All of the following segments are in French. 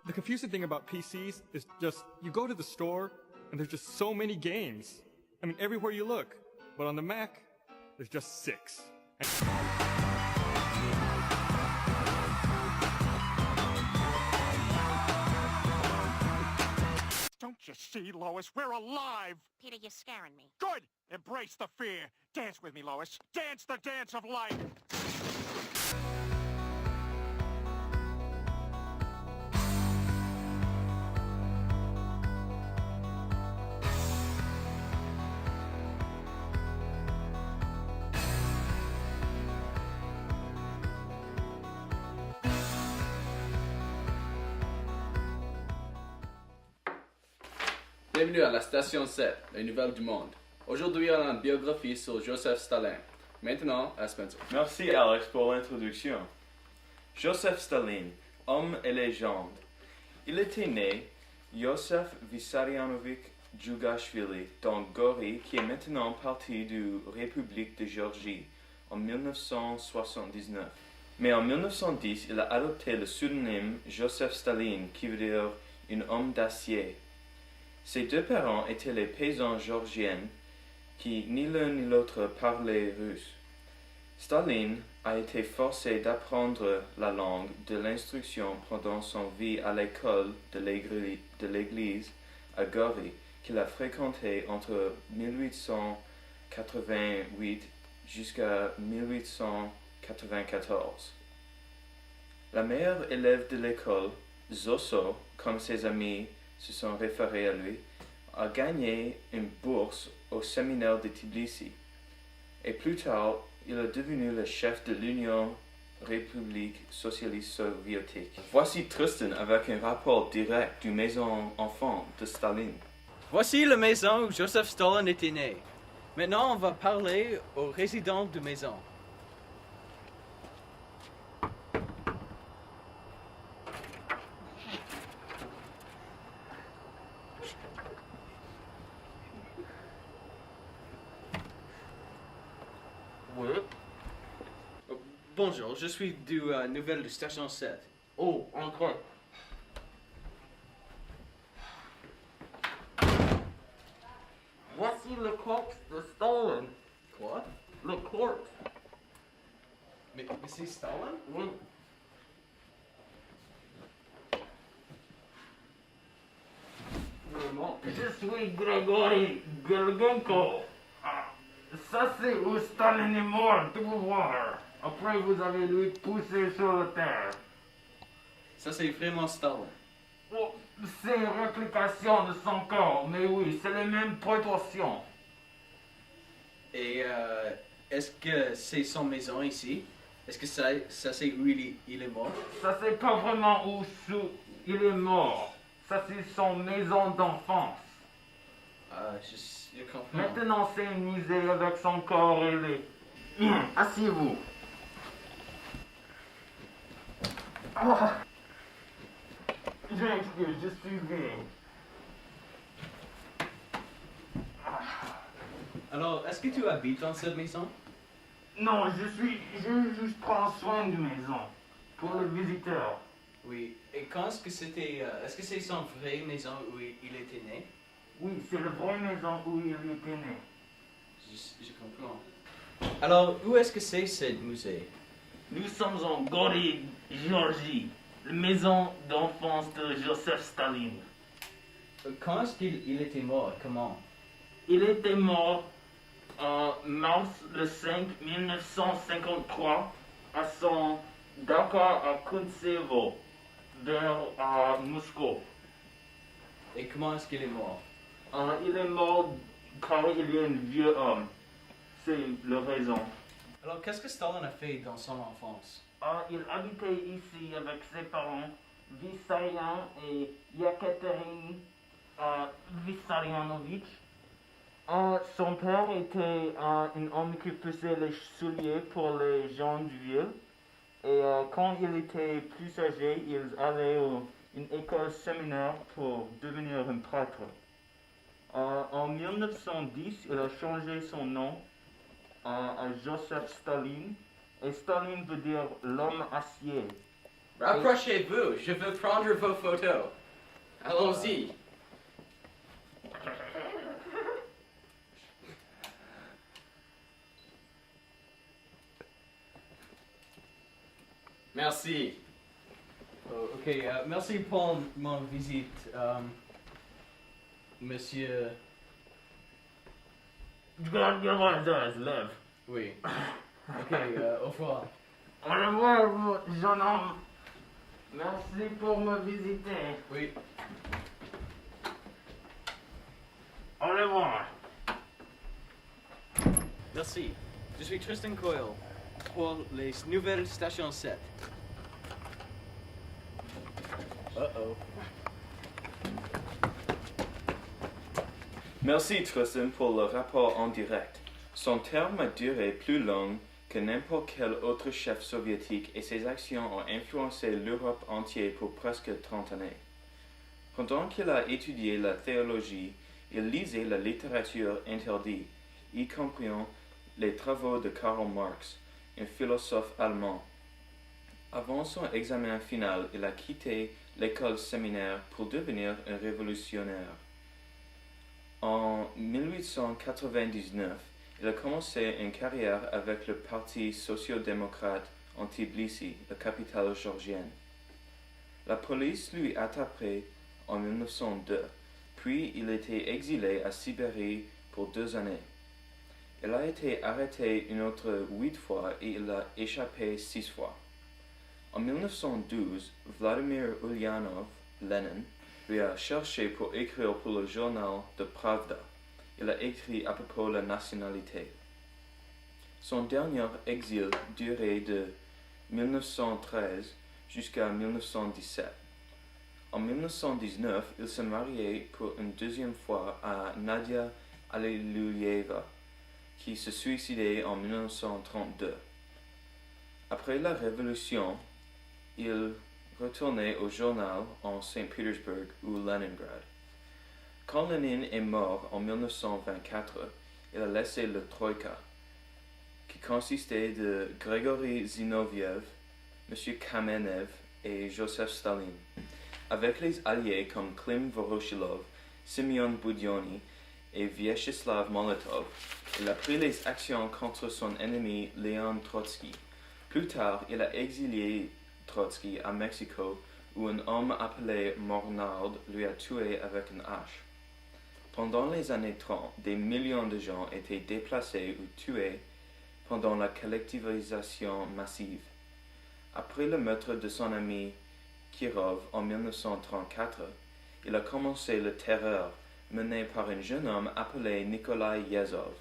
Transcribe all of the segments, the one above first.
The confusing thing about PCs is just, you go to the store and there's just so many games. I mean, everywhere you look. But on the Mac, there's just 6. Don't you see, Lois? We're alive! Peter, you're scaring me. Good! Embrace the fear. Dance with me, Lois. Dance the dance of life! Bienvenue à la station 7, les nouvelles du monde. Aujourd'hui, on a une biographie sur Joseph Staline. Maintenant, à Spencer. Merci Alex pour l'introduction. Joseph Staline, homme et légende. Il était né Yosef Vissarionovich Djougashvili dans Gori, qui est maintenant partie de République de Géorgie, en 1979. Mais en 1910, il a adopté le pseudonyme Joseph Staline, qui veut dire un homme d'acier. Ses deux parents étaient les paysans géorgiens qui ni l'un ni l'autre parlaient russe. Staline a été forcé d'apprendre la langue de l'instruction pendant son vie à l'école de l'église à Gori, qu'il a fréquenté entre 1888 jusqu'à 1894. La meilleure élève de l'école, Zosso, comme ses amis se sont référés à lui, a gagné une bourse au séminaire de Tbilissi. Et plus tard, il est devenu le chef de l'Union République Socialiste Soviétique. Voici Tristan avec un rapport direct du maison enfant de Staline. Voici la maison où Joseph Staline était né. Maintenant, on va parler aux résidents de maison. Oui. Bonjour, je suis du nouvelle de station 7. Oh, entrez. Voici le corps de Staline. Quoi? Le corps. Mais c'est Staline? Oui. Je suis Grigory Gergenko. Ça c'est où Staline est mort de pouvoir. Après vous avez lui poussé sur la terre. Ça c'est vraiment Staline. Oh, c'est une réplication de son corps, mais oui, c'est les mêmes proportions. Et est-ce que c'est son maison ici? Est-ce que ça c'est où il est mort? Ça c'est pas vraiment où il est mort. Ça c'est son maison d'enfance. Je comprends. Maintenant c'est un musée avec son corps et les... Asseyez-vous. Je m'excuse, je suis vieille. Alors, est-ce que tu habites dans cette maison? Non, je juste prends soin de maison. Pour les visiteurs. Oui. Et quand est-ce que c'était... est-ce que c'est son vraie maison où il était né? Oui, c'est la vraie maison où il était né. Je comprends. Alors, où est-ce que c'est ce musée? Nous sommes en Gori, Géorgie, la maison d'enfance de Joseph Staline. Quand est-ce qu'il était mort? Comment? Il était mort en mars le 5 1953 à son Dakar à Kuntsevo, vers Moscou. Et comment est-ce qu'il est mort? Il est mort car il est un vieux homme. C'est la raison. Alors, qu'est-ce que Staline a fait dans son enfance? Il habitait ici avec ses parents, Vissarion et Yekaterine Vissarionovich. Son père était un homme qui faisait les souliers pour les gens du ville. Et quand il était plus âgé, il allait à une école séminaire pour devenir un prêtre. En en 1910, il a changé son nom à Joseph Staline. Et Staline veut dire l'homme acier. Rapprochez-vous, je veux prendre vos photos. Allons-y. Merci. Oh, ok, merci pour mon visite, monsieur. Lève. Oui. Ok, au revoir. Au revoir, jeune homme. Merci pour me visiter. Oui. Au revoir. Merci. Je suis Tristan Coyle pour les nouvelles stations 7. Uh-oh. Merci Tristan pour le rapport en direct. Son terme a duré plus long que n'importe quel autre chef soviétique et ses actions ont influencé l'Europe entière pour presque 30 années. Pendant qu'il a étudié la théologie, il lisait la littérature interdite, y compris les travaux de Karl Marx, un philosophe allemand. Avant son examen final, il a quitté l'école séminaire pour devenir un révolutionnaire. En 1899, il a commencé une carrière avec le Parti social-démocrate en Tbilissi, la capitale géorgienne. La police lui a attrapé en 1902, puis il a été exilé à Sibérie pour 2 années. Il a été arrêté une autre 8 fois et il a échappé 6 fois. En 1912, Vladimir Ulyanov, Lénine, lui a cherché pour écrire pour le journal de Pravda. Il a écrit à propos de la nationalité. Son dernier exil durait de 1913 jusqu'à 1917. En 1919, il s'est marié pour une 2e fois à Nadia Alleluyeva, qui se suicidait en 1932. Après la Révolution, il retournait au journal en Saint-Pétersbourg ou Leningrad. Quand Lénine est mort en 1924, il a laissé le Troïka, qui consistait de Grigory Zinoviev, M. Kamenev et Joseph Staline, avec les alliés comme Klim Voroshilov, Simeon Boudiony et Vyacheslav Molotov. Il a pris les actions contre son ennemi Léon Trotsky. Plus tard, il a exilé Trotsky à Mexico, où un homme appelé Mornard lui a tué avec une hache. Pendant les années 30, des millions de gens étaient déplacés ou tués pendant la collectivisation massive. Après le meurtre de son ami Kirov en 1934, il a commencé le terreur mené par un jeune homme appelé Nikolai Yezhov.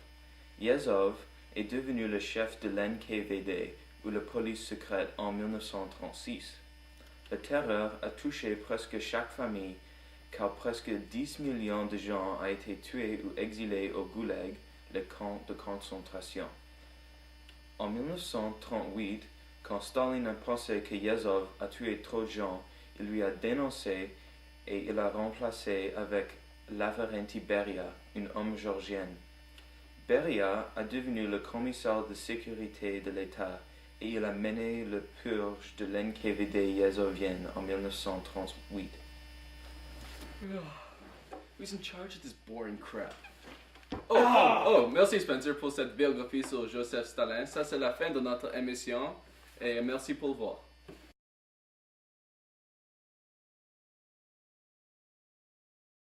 Yezhov est devenu le chef de l'NKVD ou la police secrète en 1936. Le terreur a touché presque chaque famille, car presque 10 millions de gens ont été tués ou exilés au Goulag, le camp de concentration. En 1938, quand Staline a pensé que Yezhov a tué trop de gens, il lui a dénoncé et il l'a remplacé avec Lavrenti Beria, une homme géorgienne. Beria a devenu le commissaire de sécurité de l'État et il a mené le purge de l'NKVD yezhovienne en 1938. Who's in charge of this boring crap? Oh, merci Spencer pour cette biographie sur Joseph Stalin. Ça, c'est la fin de notre émission et merci pour le voir.